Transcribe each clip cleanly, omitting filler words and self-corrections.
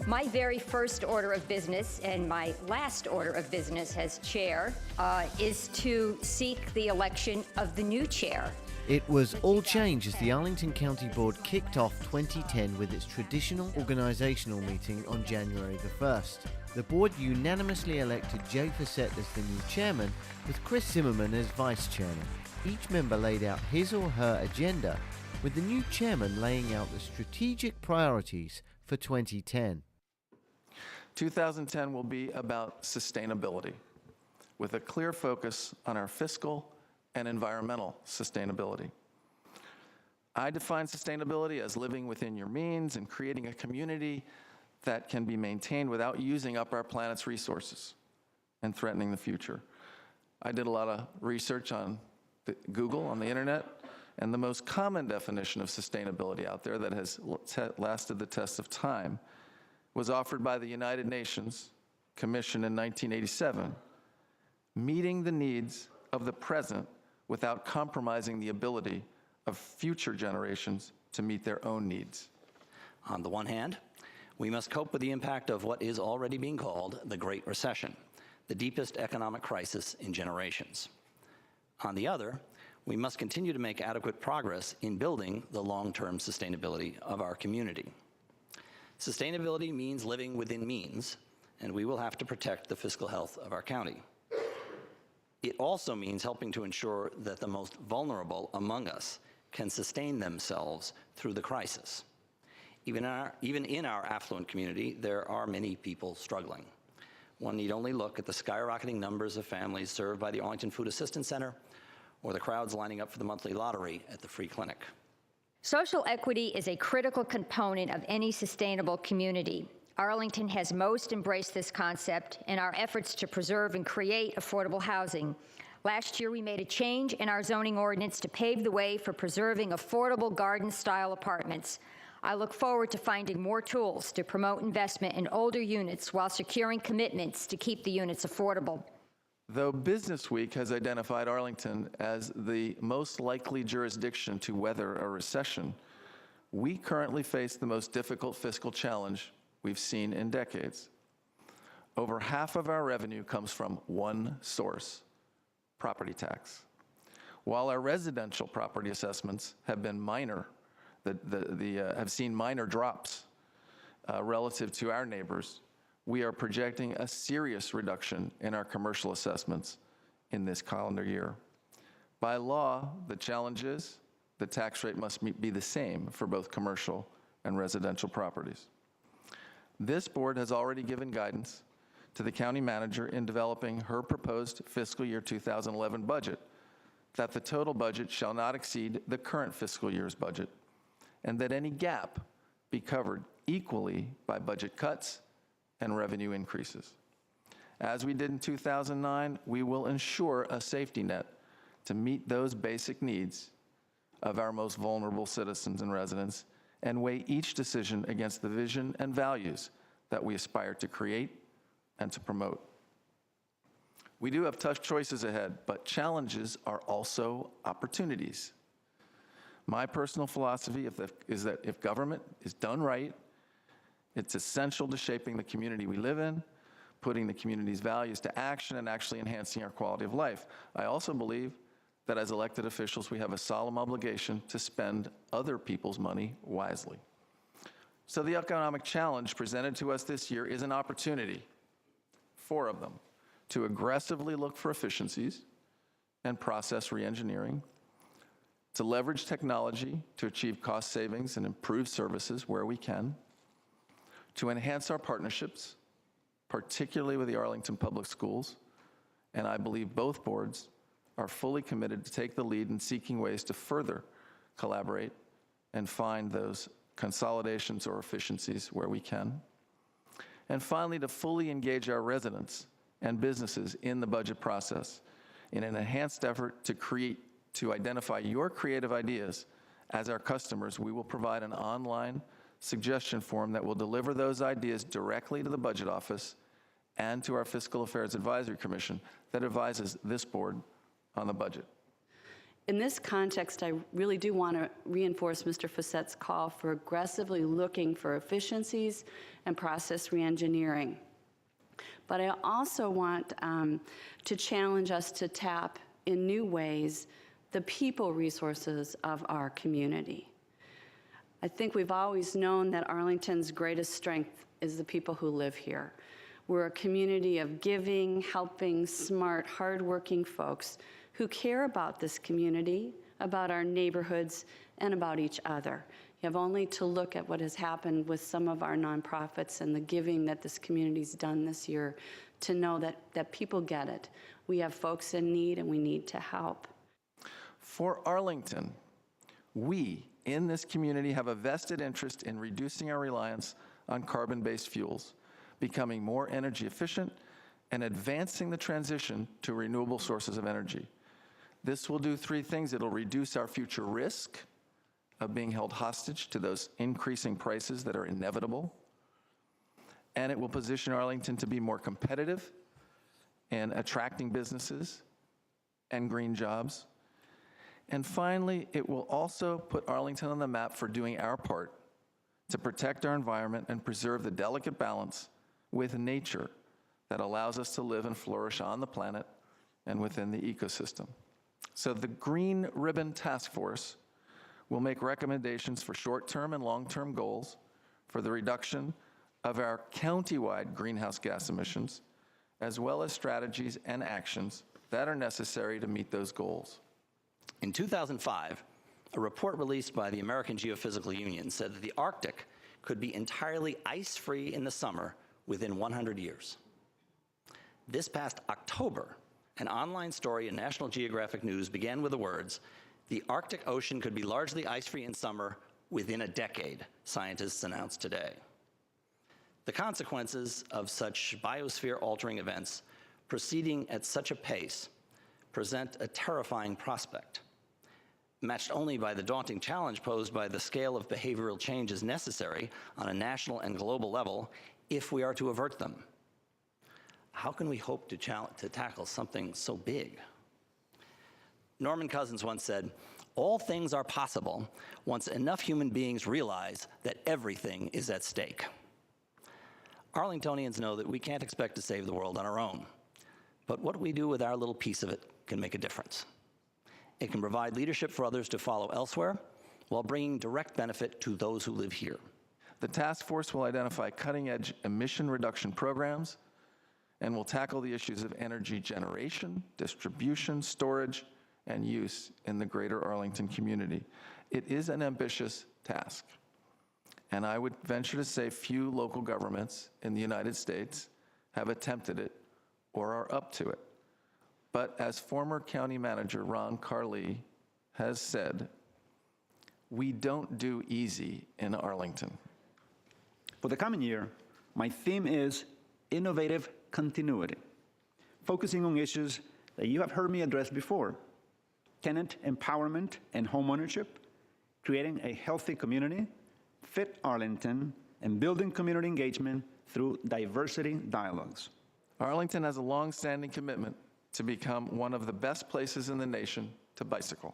My very first order of business and my last order of business as chair is to seek the election of the new chair. It was all change as the Arlington County Board kicked off 2010 with its traditional organisational meeting on January the 1st. The board unanimously elected Jay Fassett as the new chairman, with Chris Zimmerman as vice chairman. Each member laid out his or her agenda, with the new chairman laying out the strategic priorities for 2010. 2010 will be about sustainability, with a clear focus on our fiscal and environmental sustainability. I define sustainability as living within your means and creating a community that can be maintained without using up our planet's resources and threatening the future. I did a lot of research on Google, on the internet, and the most common definition of sustainability out there that has lasted the test of time was offered by the United Nations Commission in 1987, meeting the needs of the present without compromising the ability of future generations to meet their own needs. On the one hand, we must cope with the impact of what is already being called the Great Recession, the deepest economic crisis in generations. On the other, we must continue to make adequate progress in building the long-term sustainability of our community. Sustainability means living within means, and we will have to protect the fiscal health of our county. It also means helping to ensure that the most vulnerable among us can sustain themselves through the crisis. Even in our affluent community, there are many people struggling. One need only look at the skyrocketing numbers of families served by the Arlington Food Assistance Center or the crowds lining up for the monthly lottery at the free clinic. Social equity is a critical component of any sustainable community. Arlington has most embraced this concept in our efforts to preserve and create affordable housing. Last year, we made a change in our zoning ordinance to pave the way for preserving affordable garden-style apartments. I look forward to finding more tools to promote investment in older units while securing commitments to keep the units affordable. Though Business Week has identified Arlington as the most likely jurisdiction to weather a recession, we currently face the most difficult fiscal challenge we've seen in decades. Over half of our revenue comes from one source, property tax. While our residential property assessments have been minor, have seen minor drops relative to our neighbors, we are projecting a serious reduction in our commercial assessments in this calendar year. By law, the challenge is the tax rate must be the same for both commercial and residential properties. This board has already given guidance to the county manager in developing her proposed fiscal year 2011 budget that the total budget shall not exceed the current fiscal year's budget, and that any gap be covered equally by budget cuts and revenue increases. As we did in 2009, we will ensure a safety net to meet those basic needs of our most vulnerable citizens and residents, and weigh each decision against the vision and values that we aspire to create and to promote. We do have tough choices ahead, but challenges are also opportunities. My personal philosophy is that if government is done right, it's essential to shaping the community we live in, putting the community's values to action, and actually enhancing our quality of life. I also believe that as elected officials, we have a solemn obligation to spend other people's money wisely. So the economic challenge presented to us this year is an opportunity, 4 of them, to aggressively look for efficiencies and process reengineering, to leverage technology to achieve cost savings and improve services where we can, to enhance our partnerships, particularly with the Arlington Public Schools, and I believe both boards are fully committed to take the lead in seeking ways to further collaborate and find those consolidations or efficiencies where we can. And finally, to fully engage our residents and businesses in the budget process in an enhanced effort to identify your creative ideas. As our customers, we will provide an online suggestion form that will deliver those ideas directly to the budget office and to our Fiscal Affairs Advisory Commission that advises this board on the budget. In this context, I really do want to reinforce Mr. Fassette's call for aggressively looking for efficiencies and process reengineering. But I also want to challenge us to tap in new ways the people resources of our community. I think we've always known that Arlington's greatest strength is the people who live here. We're a community of giving, helping, smart, hardworking folks who care about this community, about our neighborhoods, and about each other. You have only to look at what has happened with some of our nonprofits and the giving that this community's done this year to know that people get it. We have folks in need and we need to help. For Arlington, we in this community have a vested interest in reducing our reliance on carbon-based fuels, becoming more energy efficient, and advancing the transition to renewable sources of energy. This will do three things. It'll reduce our future risk of being held hostage to those increasing prices that are inevitable, and it will position Arlington to be more competitive in attracting businesses and green jobs. And finally, it will also put Arlington on the map for doing our part to protect our environment and preserve the delicate balance with nature that allows us to live and flourish on the planet and within the ecosystem. So the Green Ribbon Task Force will make recommendations for short-term and long-term goals for the reduction of our county-wide greenhouse gas emissions, as well as strategies and actions that are necessary to meet those goals. In 2005, a report released by the American Geophysical Union said that the Arctic could be entirely ice-free in the summer within 100 years. This past October, an online story in National Geographic News began with the words, "The Arctic Ocean could be largely ice-free in summer within a decade," scientists announced today. The consequences of such biosphere-altering events proceeding at such a pace present a terrifying prospect, matched only by the daunting challenge posed by the scale of behavioral changes necessary on a national and global level if we are to avert them. How can we hope to tackle something so big? Norman Cousins once said, "All things are possible once enough human beings realize that everything is at stake." Arlingtonians know that we can't expect to save the world on our own, but what we do with our little piece of it can make a difference. It can provide leadership for others to follow elsewhere while bringing direct benefit to those who live here. The task force will identify cutting-edge emission reduction programs and will tackle the issues of energy generation, distribution, storage, and use in the greater Arlington community. It is an ambitious task, and I would venture to say few local governments in the United States have attempted it or are up to it. But as former county manager Ron Carlee has said, we don't do easy in Arlington. For the coming year, my theme is innovative continuity, focusing on issues that you have heard me address before: tenant empowerment and homeownership, creating a healthy community, fit Arlington, and building community engagement through diversity dialogues. Arlington has a long-standing commitment to become one of the best places in the nation to bicycle.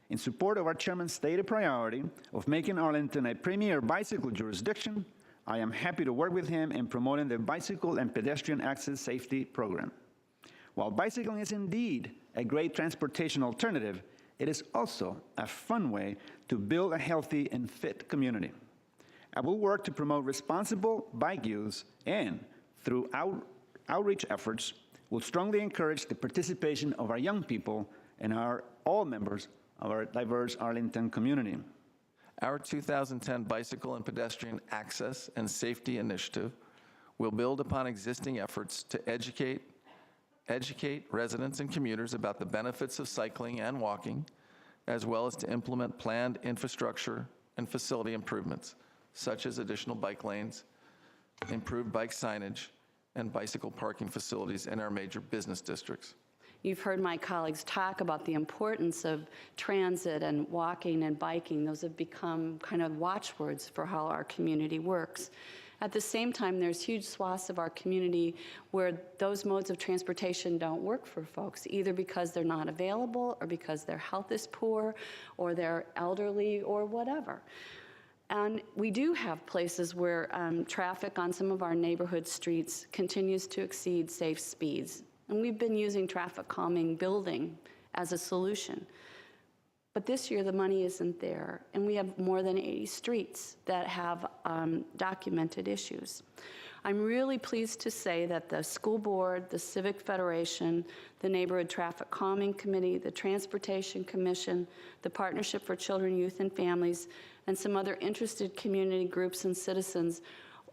In support of our chairman's stated priority of making Arlington a premier bicycle jurisdiction, I am happy to work with him in promoting the Bicycle and Pedestrian Access Safety Program. While bicycling is indeed a great transportation alternative, it is also a fun way to build a healthy and fit community. I will work to promote responsible bike use and, through outreach efforts, will strongly encourage the participation of our young people and all members of our diverse Arlington community. Our 2010 Bicycle and Pedestrian Access and Safety Initiative will build upon existing efforts to educate residents and commuters about the benefits of cycling and walking, as well as to implement planned infrastructure and facility improvements, such as additional bike lanes, improved bike signage, and bicycle parking facilities in our major business districts. You've heard my colleagues talk about the importance of transit and walking and biking. Those have become kind of watchwords for how our community works. At the same time, there's huge swaths of our community where those modes of transportation don't work for folks, either because they're not available or because their health is poor or they're elderly or whatever. And we do have places where traffic on some of our neighborhood streets continues to exceed safe speeds. And we've been using traffic calming building as a solution. But this year, the money isn't there, and we have more than 80 streets that have documented issues. I'm really pleased to say that the school board, the Civic Federation, the Neighborhood Traffic Calming Committee, the Transportation Commission, the Partnership for Children, Youth, and Families, and some other interested community groups and citizens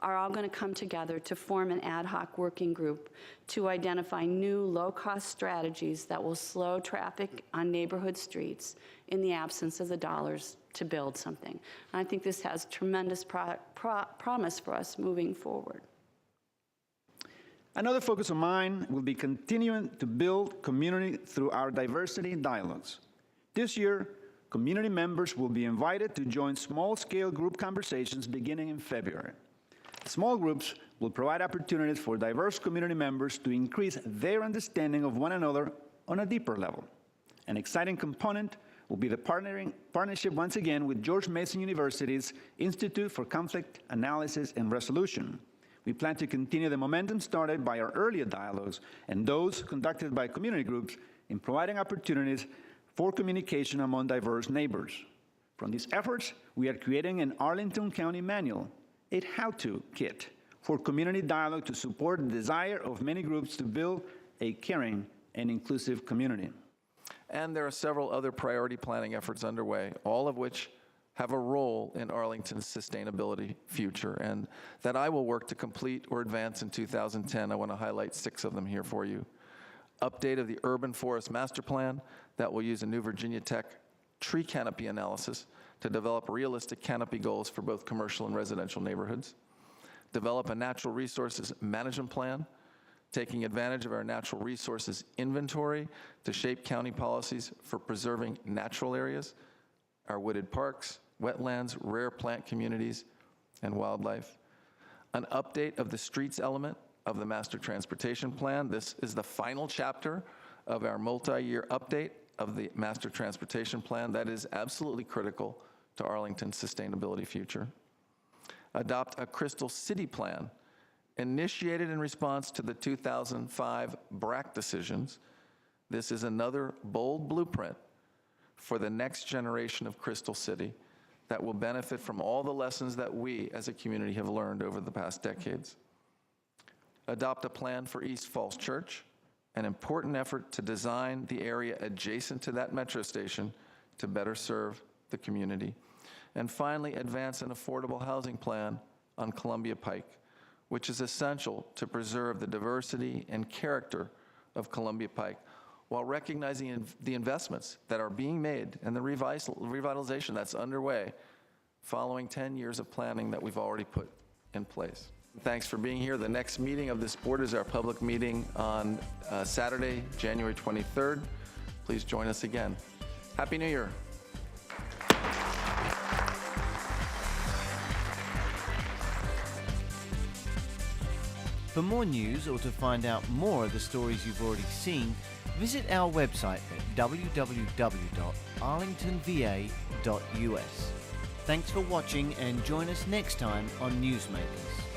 are all going to come together to form an ad hoc working group to identify new low-cost strategies that will slow traffic on neighborhood streets in the absence of the dollars to build something. And I think this has tremendous promise for us moving forward. Another focus of mine will be continuing to build community through our diversity dialogues. This year, community members will be invited to join small-scale group conversations beginning in February. Small groups will provide opportunities for diverse community members to increase their understanding of one another on a deeper level. An exciting component will be the partnership once again with George Mason University's Institute for Conflict Analysis and Resolution. We plan to continue the momentum started by our earlier dialogues and those conducted by community groups in providing opportunities for communication among diverse neighbors. From these efforts, we are creating an Arlington County manual, a how-to kit for community dialogue to support the desire of many groups to build a caring and inclusive community. And there are several other priority planning efforts underway, all of which have a role in Arlington's sustainability future, and that I will work to complete or advance in 2010. I want to highlight 6 of them here for you. Update of the Urban Forest Master Plan that will use a new Virginia Tech tree canopy analysis to develop realistic canopy goals for both commercial and residential neighborhoods. Develop a natural resources management plan, taking advantage of our natural resources inventory to shape county policies for preserving natural areas, our wooded parks, wetlands, rare plant communities, and wildlife. An update of the streets element of the Master Transportation Plan. This is the final chapter of our multi-year update of the Master Transportation Plan that is absolutely critical to Arlington's sustainability future. Adopt a Crystal City Plan initiated in response to the 2005 BRAC decisions. This is another bold blueprint for the next generation of Crystal City that will benefit from all the lessons that we as a community have learned over the past decades. Adopt a plan for East Falls Church, an important effort to design the area adjacent to that metro station to better serve the community. And finally, advance an affordable housing plan on Columbia Pike, which is essential to preserve the diversity and character of Columbia Pike, while recognizing the investments that are being made and the revitalization that's underway following 10 years of planning that we've already put in place. Thanks for being here. The next meeting of this board is our public meeting on Saturday, January 23rd. Please join us again. Happy New Year. For more news or to find out more of the stories you've already seen, visit our website at www.arlingtonva.us. Thanks for watching and join us next time on NewsMakers.